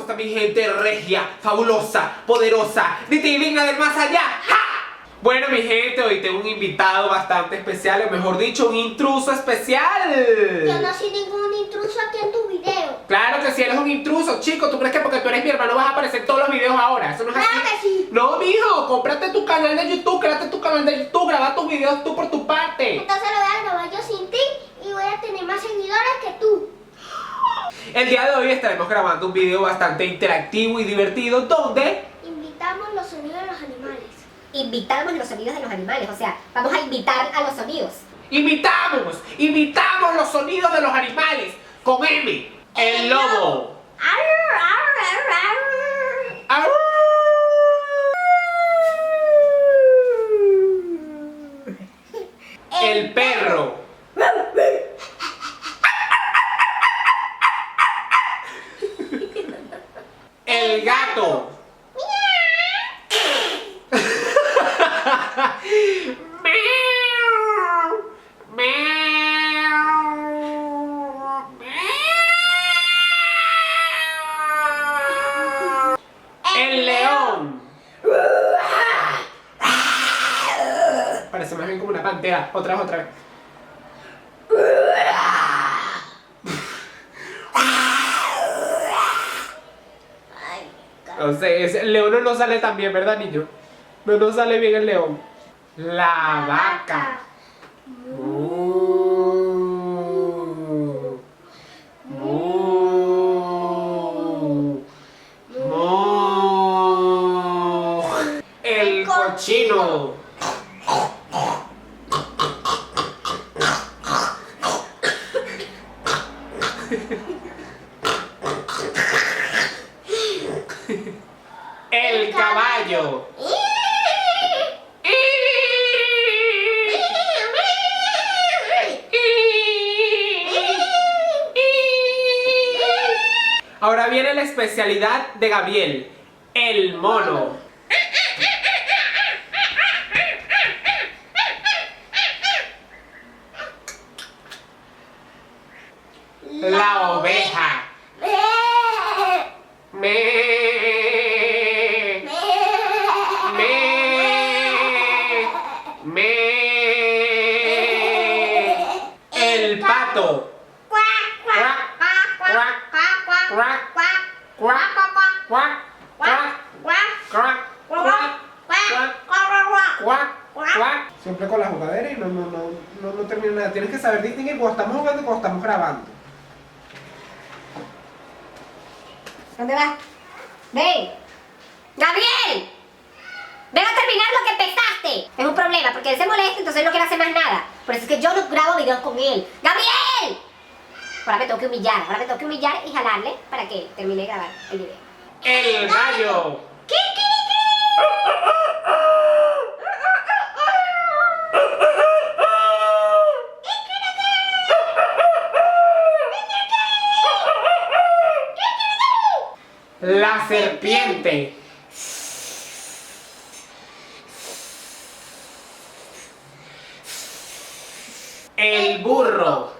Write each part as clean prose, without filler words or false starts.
¿Cómo está mi gente regia, fabulosa, poderosa, divina del más allá? ¡Ja! Bueno, mi gente, hoy tengo un invitado bastante especial, o mejor dicho, un intruso especial. Yo no soy ningún intruso aquí en tu video. Claro que sí, él es un intruso, chico. ¿Tú crees que porque tú eres mi hermano vas a aparecer en todos los videos ahora? Eso no es así. Claro que sí. No, mijo, cómprate tu canal de YouTube, créate tu canal de YouTube, graba tus videos tú por tu parte. Entonces lo voy a grabar yo sin ti y voy a tener más seguidores que tú. El día de hoy estaremos grabando un video bastante interactivo y divertido donde Invitamos los sonidos de los animales. Invitamos los sonidos de los animales, o sea, vamos a invitar a los sonidos. imitamos los sonidos de los animales con M, el lobo. Arr, arr, arr, arr. ¡Au! El perro. El gato. El león. Parece más bien como una pantera. Otra vez. Ay, No sé, el león no sale tan bien, ¿verdad, niño? No sale bien el león. La vaca. El cochino. El caballo. Ahora viene la especialidad de Gabriel, el mono. La oveja. Me. El pato. Siempre con la jugadera y no termina nada. Tienes que saber distinguir cuando estamos jugando y cuando estamos grabando. ¿Dónde vas? ¡Ven! ¡Gabriel! ¡Ven a terminar lo que empezaste! Es un problema, porque él se molesta, entonces no quiere hacer más nada. Por eso es que yo no grabo videos con él. ¡Gabriel! Ahora me tengo que humillar y jalarle para que termine de grabar el video. El gallo. La serpiente. El burro.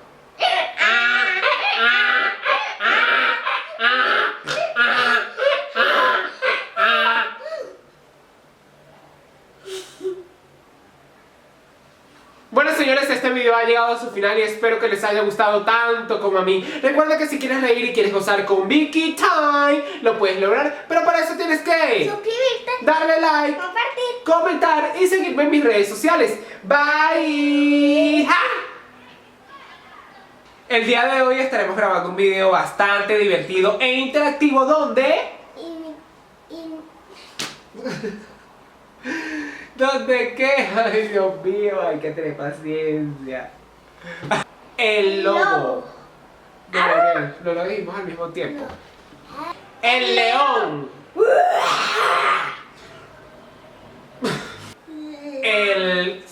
Bueno, señores, este video ha llegado a su final y espero que les haya gustado tanto como a mí. Recuerda que si quieres reír y quieres gozar con Vicky Time, lo puedes lograr, pero para eso tienes que Suscribirte, darle like, compartir. comentar y seguirme en mis redes sociales. Bye. ¡Ja! El día de hoy estaremos grabando un video bastante divertido e interactivo donde... ¿Dónde qué? Ay, Dios mío, hay que tener paciencia. El lobo. No, Gabriel, no lo dijimos al mismo tiempo. El león. El...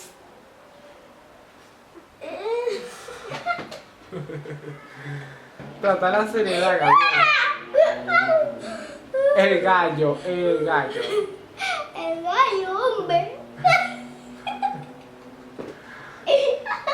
Trata la seriedad, Gabriel. El gallo.